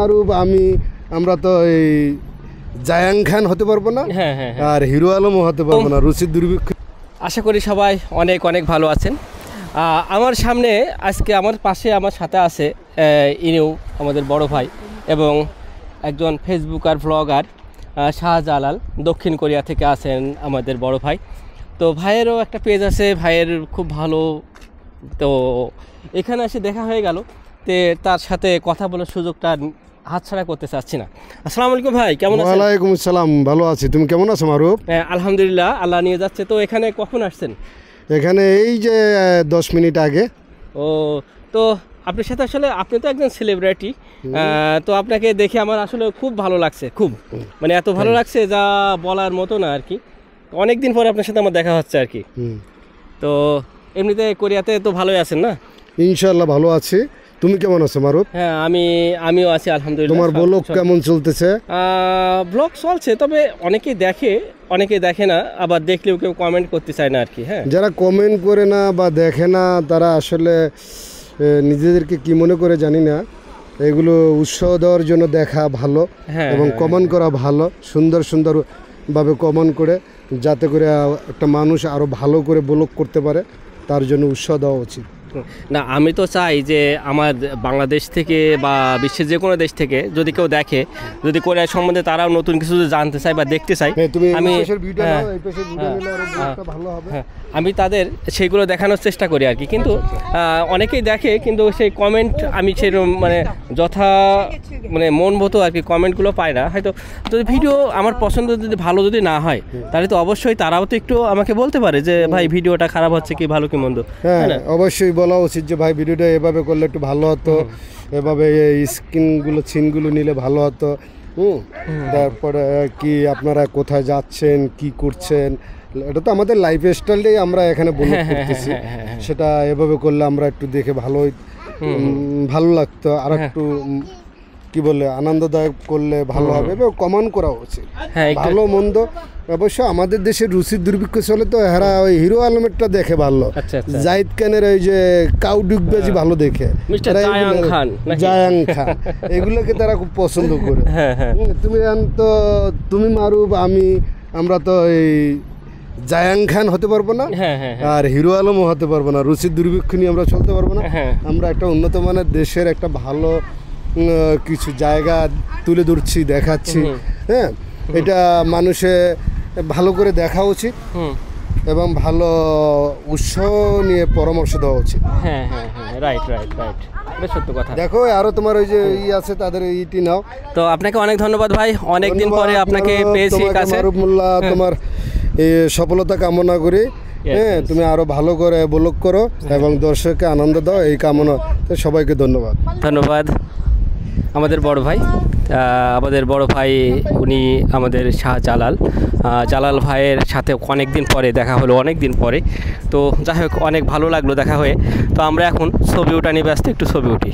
মারুফ আমি আমরা তো এই জায়াং খান হতে পারবো না, আর হিরো আলমও হতে পারবো না। রুচির দুর্ভিক্ষ। আশা করি সবাই অনেক অনেক ভালো আছেন। আমার সামনে আজকে আমার পাশে আমার সাথে আছে ইনিও আমাদের বড় ভাই এবং একজন ফেসবুকার ভ্লগার শাহজালাল, দক্ষিণ কোরিয়া থেকে আছেন আমাদের বড় ভাই। তো ভাইয়েরও একটা পেজ আছে, ভাইয়ের খুব ভালো। তো এখানে এসে দেখা হয়ে গেল, তে তার সাথে কথা বলার সুযোগটা হাতছাড়া করতে চাচ্ছি না। আসসালামু আলাইকুম ভাই, কেমন আছেন? ওয়ালাইকুম আসসালাম, ভালো আছি। তুমি কেমন আছো মারুফ? আলহামদুলিল্লাহ, আল্লাহ নিয়ে যাচ্ছে। তো এখানে কখন আসছেন? এখানে এই যে 10 মিনিট আগে। ও, তো আপনার সাথে আসলে আপনি তো একজন সেলিব্রিটি, তো আপনাকে দেখে আমার আসলে খুব ভালো লাগছে, খুব মানে এত ভালো লাগছে যা বলার মতো না আর কি। অনেক দিন পরে আপনার সাথে আমার দেখা হচ্ছে আর কি। তো এমনিতে কোরিয়াতে তো ভালোই আছেন না? ইনশাআল্লাহ ভালো আছি। তুমি কেমন আছো মারুফ? হ্যাঁ, আমিও আছি আলহামদুলিল্লাহ। তোমার ব্লগ কেমন চলতেছে? ব্লগ চলছে, তবে অনেকেই দেখে না, আবার দেখলেও কেউ কমেন্ট করতে চায় না আর কি। হ্যাঁ, যারা কমেন্ট করে না বা দেখে না তারা আসলে নিজেদেরকে কি মনে করে জানি না। এগুলো উৎসাহ দেওয়ার জন্য দেখা ভালো এবং কমেন্ট করা ভালো, সুন্দর সুন্দরভাবে কমেন্ট করে, যাতে করে একটা মানুষ আরও ভালো করে ব্লগ করতে পারে, তার জন্য উৎসাহ দেওয়া উচিত। না, আমি তো চাই যে আমার বাংলাদেশ থেকে বা বিশ্বের যে কোনো দেশ থেকে যদি কেউ দেখে, যদি কোরিয়া সম্বন্ধে তারাও নতুন কিছু জানতে চায় বা দেখতে চায়, আমি তাদের সেইগুলো দেখানোর চেষ্টা করি আর কি। কিন্তু অনেকেই দেখে, কিন্তু সেই কমেন্ট আমি সেরকম মানে মন মতো আর কি কমেন্টগুলো পাই না। হয়তো যদি ভিডিও আমার পছন্দ যদি ভালো যদি না হয়, তাহলে তো অবশ্যই তারাও তো একটু আমাকে বলতে পারে যে ভাই ভিডিওটা খারাপ হচ্ছে কি ভালো কি মন্দ। হ্যাঁ, অবশ্যই বলা উচিত যে ভাই ভিডিওটা এভাবে করলে একটু ভালো হতো, এভাবে স্ক্রিনগুলো সিনগুলো নিলে ভালো হতো। তারপরে কি আপনারা কোথায় যাচ্ছেন, কি করছেন, এটা তো আমাদের লাইফ স্টাইলটাই আমরা এখানে ব্লগ করতেছি। সেটা এভাবে করলে আমরা একটু দেখে ভালো লাগতো, আর একটু কি বলে আনন্দদায়ক করলে ভালো হবে। এবার কমেন্ট করা উচিত, ভালো মন্দ। অবশ্য আমাদের দেশের রুচির দুর্ভিক্ষ চলে, তো এরা ওই হিরো আলমেরটা দেখে ভালো, জাহিদ খানের ওই যে কাউডুকবাজি ভালো দেখে, জায়াং খান এগুলোকে তারা খুব পছন্দ করে। তুমি মারুফ আমরা তো এই জায়াং খান হতে পারবো না, আর হিরো আলমও হতে পারবো না। রুচির দুর্ভিক্ষ নিয়ে আমরা চলতে পারবো না। আমরা একটা উন্নত মানের দেশের একটা ভালো কিছু জায়গা তুলে ধরছি, দেখাচ্ছি। হ্যাঁ, এটা মানুষে ভালো করে দেখা উচিত এবং ভালো উৎসাহ নিয়ে পরামর্শ দেওয়া উচিত। রাইট, সত্য কথা। দেখো আরো তোমার ওই যে আছে তাদের ইটি নাও। তো আপনাকে অনেক ধন্যবাদ ভাই, অনেকদিন পরে আপনাকে পেয়েছি কাছে। মারুফ মোল্লা, তোমার এই সফলতা কামনা করি। হ্যাঁ, তুমি আরো ভালো করে ব্লগ করো এবং দর্শককে আনন্দ দাও, এই কামনা। সবাইকে ধন্যবাদ। আমাদের বড় ভাই উনি আমাদের জালাল ভাইয়ের সাথে অনেক দিন পরে দেখা হলো, অনেক দিন পরে। তো যাই হোক, অনেক ভালো লাগলো দেখা হয়ে। তো আমরা এখন ছবি ওঠা নিয়ে ব্যস্ত, একটু ছবি উঠি।